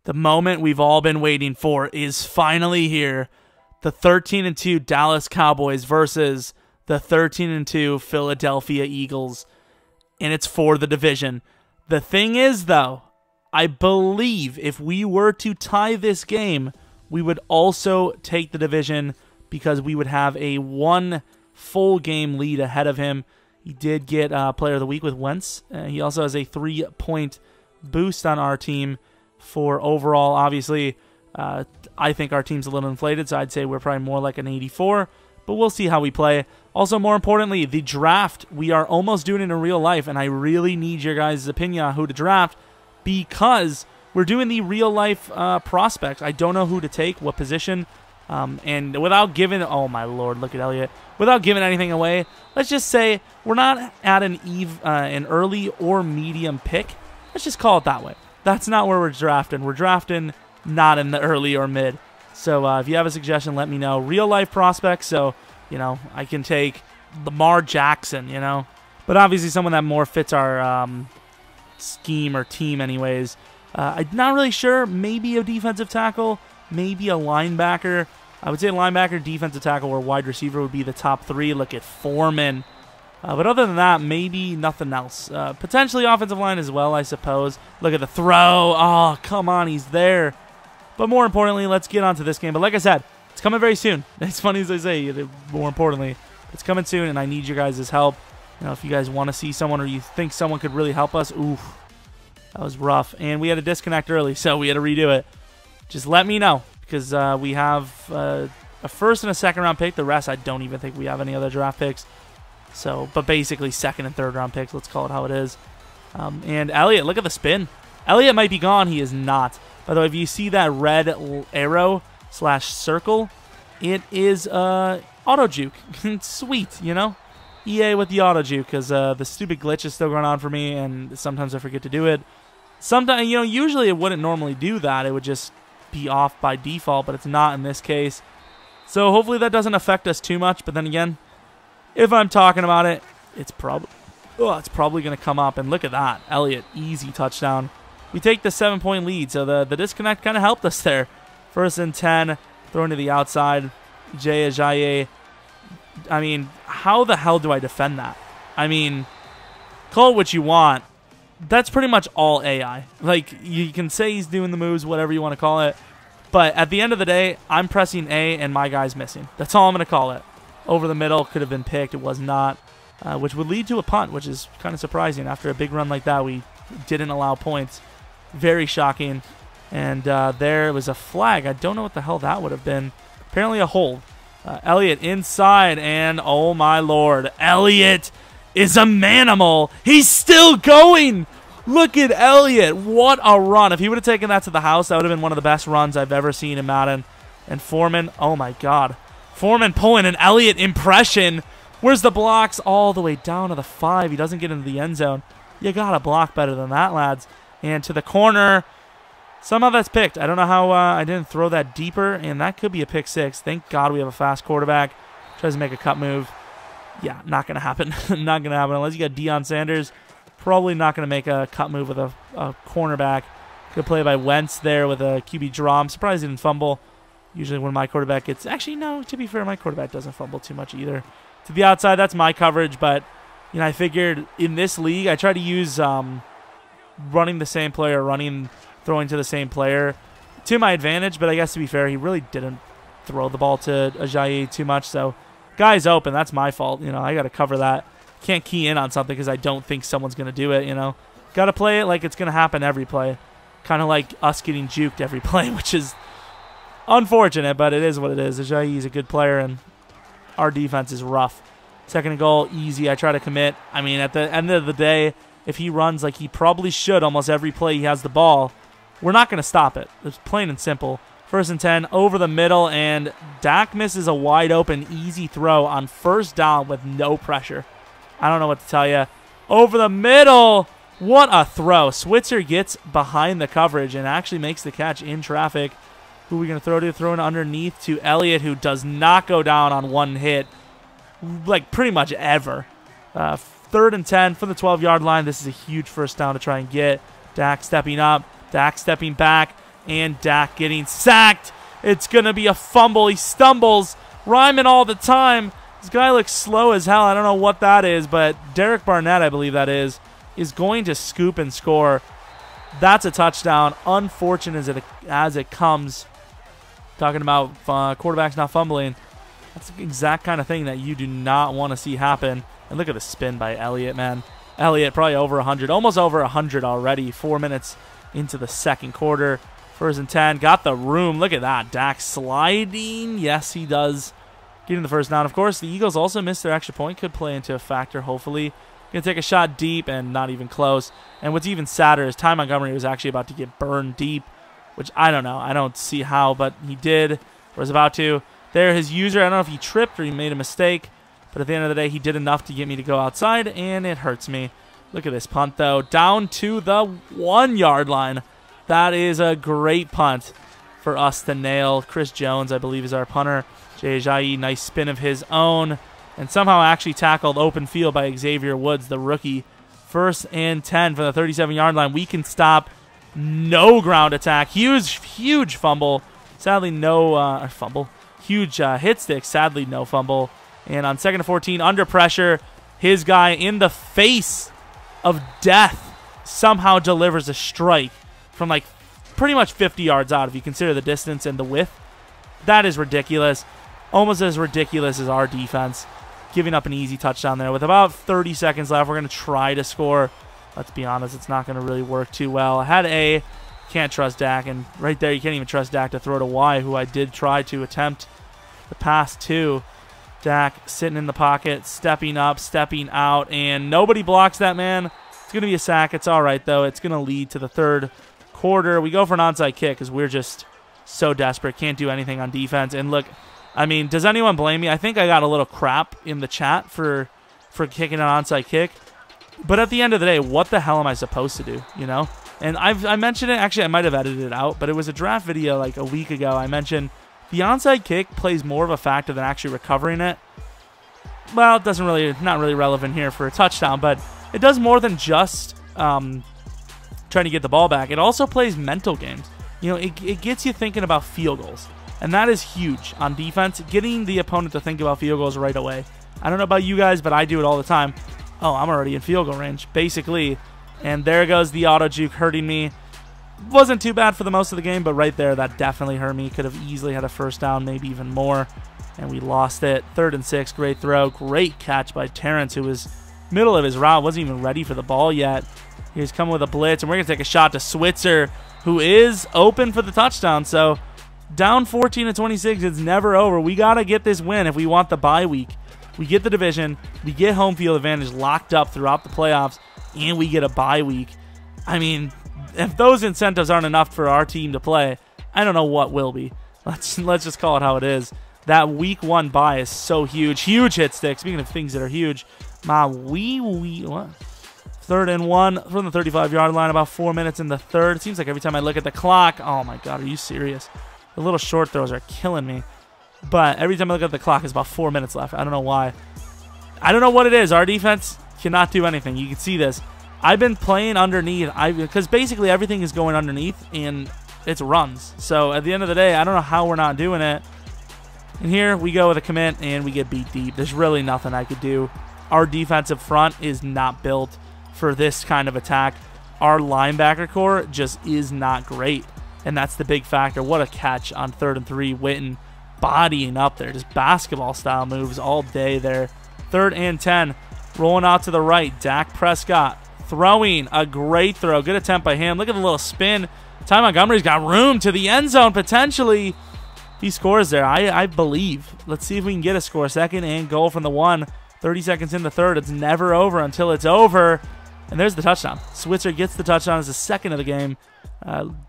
The moment we've all been waiting for is finally here. The 13-2 Dallas Cowboys versus the 13-2 Philadelphia Eagles. And it's for the division. The thing is, though, I believe if we were to tie this game, we would also take the division because we would have a 1 full game lead ahead of him. He did get Player of the Week with Wentz. He also has a 3-point boost on our team for overall. Obviously, I think our team's a little inflated, so I'd say we're probably more like an 84, but we'll see how we play. Also, more importantly, the draft, we are almost doing it in real life, and I really need your guys' opinion on who to draft because we're doing the real life prospects. I don't know who to take, what position, and without giving, oh my lord, look at Elliott. Without giving anything away, let's just say we're not at an early or medium pick. Let's just call it that way. That's not where we're drafting. We're drafting not in the early or mid. So if you have a suggestion, let me know. Real life prospects, so, you know, I can take Lamar Jackson, you know. But obviously someone that more fits our scheme or team anyways. I'm not really sure. Maybe a defensive tackle, maybe a linebacker. I would say linebacker, defensive tackle, or wide receiver would be the top 3. Look at Foreman. But other than that, maybe nothing else. Potentially offensive line as well, I suppose. Look at the throw. Oh, come on, he's there. But more importantly, let's get on to this game. But like I said, it's coming very soon. As funny as I say, more importantly, it's coming soon, and I need your guys' help. You know, if you guys want to see someone or you think someone could really help us, oof, that was rough. And we had a disconnect early, so we had to redo it. Just let me know, because we have a first and a second round pick. The rest, I don't even think we have any other draft picks. So, but basically second and third round picks. Let's call it how it is. And Elliott, look at the spin. Elliott might be gone. He is not. By the way, if you see that red arrow / circle, it is auto juke. Sweet, you know? EA with the auto juke, because the stupid glitch is still going on for me, and sometimes I forget to do it. Sometimes, you know, usually it wouldn't normally do that. It would just be off by default, but it's not in this case. So hopefully that doesn't affect us too much. But then again, if I'm talking about it, it's probably going to come up. And look at that. Elliott, easy touchdown. We take the 7-point lead, so the disconnect kind of helped us there. First and 10, throwing to the outside. Jay Ajayi. I mean, how the hell do I defend that? I mean, call it what you want. That's pretty much all AI. Like, you can say he's doing the moves, whatever you want to call it. But at the end of the day, I'm pressing A and my guy's missing. That's all I'm going to call it. Over the middle, could have been picked. It was not, which would lead to a punt, which is kind of surprising. After a big run like that, we didn't allow points. Very shocking. And there was a flag. I don't know what the hell that would have been. Apparently a hold. Elliott inside, and oh my lord, Elliott is a manimal. He's still going. Look at Elliott. What a run. If he would have taken that to the house, that would have been one of the best runs I've ever seen in Madden. And Foreman, oh my god. Foreman pulling an Elliott impression. Where's the blocks? All the way down to the 5. He doesn't get into the end zone. You got to block better than that, lads. And to the corner. Somehow that's picked. I don't know how I didn't throw that deeper, and that could be a pick 6. Thank God we have a fast quarterback. Tries to make a cut move. Yeah, not going to happen. Not going to happen unless you got Deion Sanders. Probably not going to make a cut move with a cornerback. Good play by Wentz there with a QB draw. I'm surprised he didn't fumble. Usually when my quarterback gets... Actually, no, to be fair, my quarterback doesn't fumble too much either. To the outside, that's my coverage, but you know, I figured in this league, I try to use running the same player, throwing to the same player to my advantage, but I guess to be fair, he really didn't throw the ball to Ajayi too much, so guy's open. That's my fault. You know, I got to cover that. Can't key in on something because I don't think someone's going to do it, you know. Got to play it like it's going to happen every play. Kind of like us getting juked every play, which is unfortunate, but it is what it is. Ajayi is a good player, and our defense is rough. Second and goal, easy. I try to commit. I mean, at the end of the day, if he runs like he probably should almost every play he has the ball, we're not going to stop it. It's plain and simple. First and 10, over the middle, and Dak misses a wide open, easy throw on first down with no pressure. I don't know what to tell you. Over the middle, what a throw. Switzer gets behind the coverage and actually makes the catch in traffic. Who are we going to throw to? Throwing underneath to Elliott, who does not go down on one hit, like pretty much ever. Third and 10 from the 12-yard line. This is a huge first down to try and get. Dak stepping up. Dak stepping back. And Dak getting sacked. It's going to be a fumble. He stumbles, rhyming all the time. This guy looks slow as hell. I don't know what that is, but Derek Barnett, I believe that is going to scoop and score. That's a touchdown. Unfortunate as it comes. Talking about quarterbacks not fumbling. That's the exact kind of thing that you do not want to see happen. And look at the spin by Elliott, man. Elliott probably over 100, almost over 100 already. 4 minutes into the second quarter. 1st and 10, got the room. Look at that. Dak sliding. Yes, he does. Getting the first down. Of course, the Eagles also missed their extra point. Could play into a factor, hopefully. Going to take a shot deep and not even close. And what's even sadder is Ty Montgomery was actually about to get burned deep, which I don't know. I don't see how, but he did, or was about to. There, his user, I don't know if he tripped or he made a mistake, but at the end of the day, he did enough to get me to go outside, and it hurts me. Look at this punt, though. Down to the 1-yard line. That is a great punt for us to nail. Chris Jones, I believe, is our punter. Jay Ajayi, nice spin of his own, and somehow actually tackled open field by Xavier Woods, the rookie. 1st and 10 for the 37-yard line. We can stop. No ground attack. Huge fumble. Sadly, no fumble. Huge hit stick. Sadly, no fumble. And on 2nd and 14, under pressure, his guy in the face of death somehow delivers a strike from like pretty much 50 yards out if you consider the distance and the width. That is ridiculous. Almost as ridiculous as our defense. Giving up an easy touchdown there. With about 30 seconds left, we're going to try to score. Let's be honest, it's not going to really work too well. I had A, can't trust Dak, and right there you can't even trust Dak to throw to Y, who I did try to attempt the pass to. Dak sitting in the pocket, stepping up, stepping out, and nobody blocks that man. It's going to be a sack. It's all right, though. It's going to lead to the third quarter. We go for an onside kick because we're just so desperate. Can't do anything on defense. And look, I mean, does anyone blame me? I think I got a little crap in the chat for kicking an onside kick. But at the end of the day, what the hell am I supposed to do, you know? And I mentioned it. Actually, I might have edited it out, but it was a draft video like a week ago. I mentioned the onside kick plays more of a factor than actually recovering it. Well, it doesn't really, not really relevant here for a touchdown, but it does more than just trying to get the ball back. It also plays mental games. You know, it gets you thinking about field goals, and that is huge on defense, getting the opponent to think about field goals right away. I don't know about you guys, but I do it all the time. Oh, I'm already in field goal range, basically. And there goes the auto juke hurting me. Wasn't too bad for the most of the game, but right there, that definitely hurt me. Could have easily had a first down, maybe even more. And we lost it. 3rd and 6, great throw. Great catch by Terrence, who was middle of his route. Wasn't even ready for the ball yet. He was coming with a blitz, and we're going to take a shot to Switzer, who is open for the touchdown. So down 14-26, it's never over. We got to get this win if we want the bye week. We get the division, we get home field advantage locked up throughout the playoffs, and we get a bye week. I mean, if those incentives aren't enough for our team to play, I don't know what will be. Let's just call it how it is. That week 1 bye is so huge. Huge hit stick. Speaking of things that are huge, what? 3rd and 1 from the 35-yard line, about 4 minutes in the third. It seems like every time I look at the clock, oh my God, are you serious? The little short throws are killing me. But every time I look at the clock, it's about 4 minutes left. I don't know why. I don't know what it is. Our defense cannot do anything. You can see this. I've been playing underneath because basically everything is going underneath, and it's runs. So at the end of the day, I don't know how we're not doing it. And here we go with a commit, and we get beat deep. There's really nothing I could do. Our defensive front is not built for this kind of attack. Our linebacker core just is not great, and that's the big factor. What a catch on 3rd and 3. Witten bodying up there. Just basketball-style moves all day there. 3rd and 10. Rolling out to the right. Dak Prescott throwing a great throw. Good attempt by him. Look at the little spin. Ty Montgomery's got room to the end zone potentially. He scores there, I believe. Let's see if we can get a score. 2nd and goal from the 1. 30 seconds in the third. It's never over until it's over. And there's the touchdown. Switzer gets the touchdown as the 2nd of the game.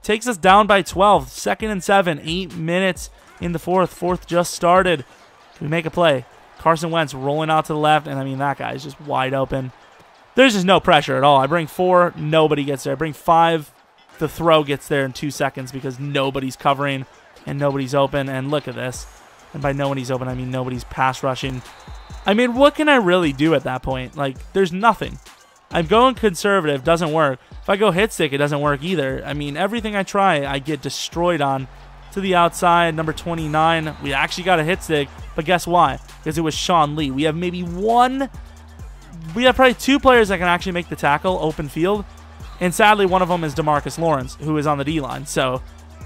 Takes us down by 12. 2nd and 7. 8 minutes in the fourth. Fourth just started. We make a play. Carson Wentz rolling out to the left, and I mean, that guy is just wide open. There's just no pressure at all. I bring 4, nobody gets there. I bring 5, the throw gets there in 2 seconds because nobody's covering and nobody's open. And look at this. And by nobody's open, I mean nobody's pass rushing. I mean, what can I really do at that point? Like, there's nothing. I'm going conservative, doesn't work. If I go hit stick, it doesn't work either. I mean, everything I try, I get destroyed on. To the outside, number 29. We actually got a hit stick, but guess why? Because it was Sean Lee. We have maybe we have probably 2 players that can actually make the tackle open field, and sadly, one of them is DeMarcus Lawrence, who is on the D-line. So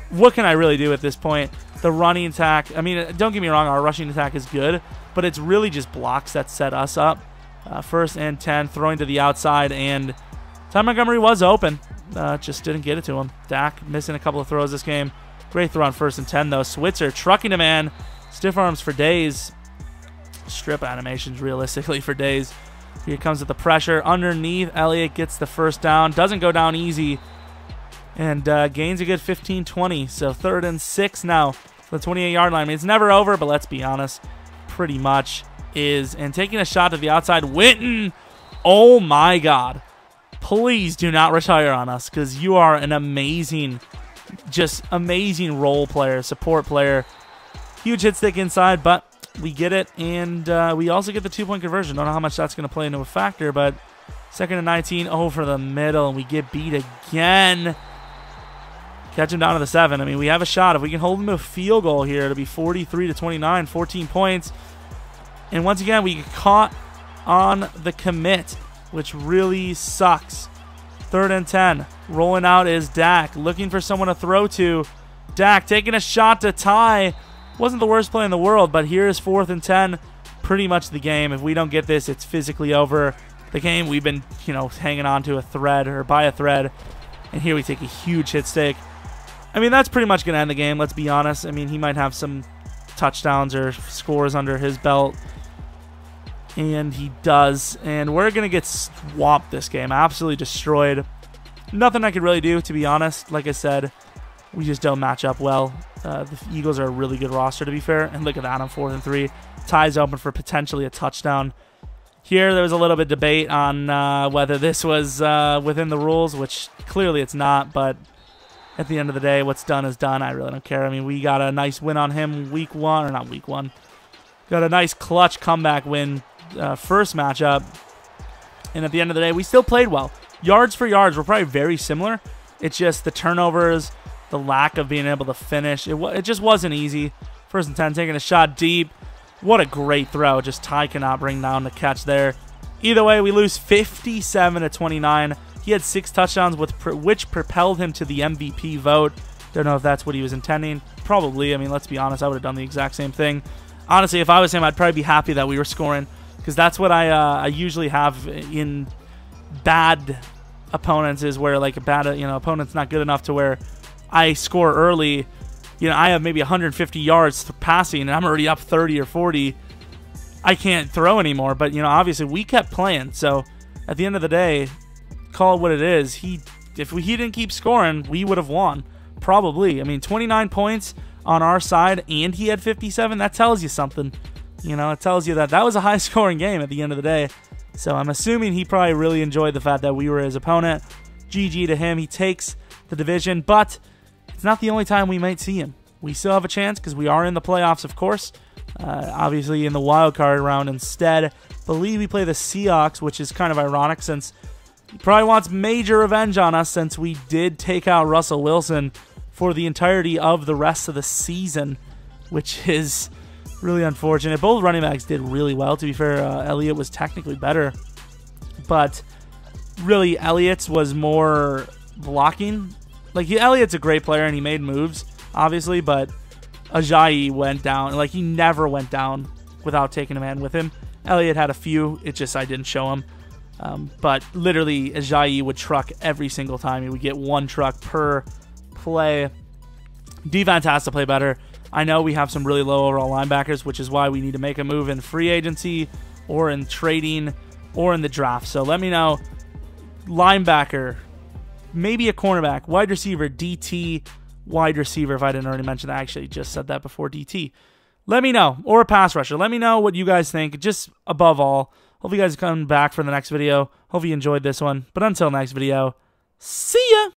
what can I really do at this point? The running attack, I mean, don't get me wrong, our rushing attack is good, but it's really just blocks that set us up. 1st and 10, throwing to the outside, and Ty Montgomery was open. Just didn't get it to him. Dak missing a couple of throws this game. Great throw on 1st and 10, though. Switzer trucking a man. Stiff arms for days. Strip animations, realistically, for days. Here comes with the pressure. Underneath, Elliott gets the 1st down. Doesn't go down easy. And gains a good 15-20. So 3rd and 6 now. The 28-yard line. I mean, it's never over, but let's be honest. Pretty much is. And taking a shot to the outside. Witten. Oh, my God. Please do not retire on us, because you are an amazing... just amazing role player, support player. Huge hit stick inside, but we get it, and we also get the 2-point conversion. Don't know how much that's going to play into a factor, but 2nd and 19 over the middle, and we get beat again. Catch him down to the 7. I mean, we have a shot. If we can hold him to a field goal here, it'll be 43-29, 14 points. And once again, we get caught on the commit, which really sucks. 3rd and 10. Rolling out is Dak. Looking for someone to throw to. Dak taking a shot to tie. Wasn't the worst play in the world, but here's 4th and 10. Pretty much the game. If we don't get this, it's physically over. The game we've been, hanging on to a thread or by a thread. And here we take a huge hit stick. I mean, that's pretty much going to end the game, let's be honest. I mean, he might have some touchdowns or scores under his belt. And he does. And we're going to get swamped this game. Absolutely destroyed. Nothing I could really do, to be honest. Like I said, we just don't match up well. The Eagles are a really good roster, to be fair. And look at that on 4th and 3. Ties open for potentially a touchdown. Here, there was a little bit of debate on whether this was within the rules, which clearly it's not. But at the end of the day, what's done is done. I really don't care. I mean, we got a nice win on him week 1. Or not week 1. Got a nice clutch comeback win. First matchup, and at the end of the day, we still played well. Yards for yards, we're probably very similar. It's just the turnovers, the lack of being able to finish. It just wasn't easy. 1st and 10, taking a shot deep. What a great throw. Just Ty cannot bring down the catch there. Either way, we lose 57-29. He had 6 touchdowns, which propelled him to the MVP vote. Don't know if that's what he was intending. Probably. I mean, let's be honest, I would have done the exact same thing. Honestly, if I was him, I'd probably be happy that we were scoring, because that's what I usually have in bad opponents, is where like a bad opponent's not good enough to where I score early. I have maybe 150 yards passing, and I'm already up 30 or 40. I can't throw anymore. But obviously we kept playing. So at the end of the day, call it what it is. If he didn't keep scoring, we would have won probably. I mean, 29 points on our side, and he had 57. That tells you something. It tells you that was a high-scoring game at the end of the day. So I'm assuming he probably really enjoyed the fact that we were his opponent. GG to him. He takes the division, but it's not the only time we might see him. We still have a chance because we are in the playoffs, of course. Obviously in the wild card round instead. I believe we play the Seahawks, which is kind of ironic since he probably wants major revenge on us since we did take out Russell Wilson for the entirety of the rest of the season, which is really unfortunate. Both running backs did really well. To be fair, Elliott was technically better, but really Elliott's was more blocking. Like, Elliott's a great player and he made moves, obviously, but Ajayi went down. Like, he never went down without taking a man with him. Elliott had a few. It just I didn't show him. But literally, Ajayi would truck every single time. He would get 1 truck per play. Defense has to play better. I know we have some really low overall linebackers, which is why we need to make a move in free agency or in trading or in the draft. So let me know. Linebacker, maybe a cornerback, wide receiver, DT, wide receiver, if I didn't already mention that. I actually just said that before, DT. Let me know. Or a pass rusher. Let me know what you guys think. Just above all, hope you guys come back for the next video. Hope you enjoyed this one. But until next video, see ya!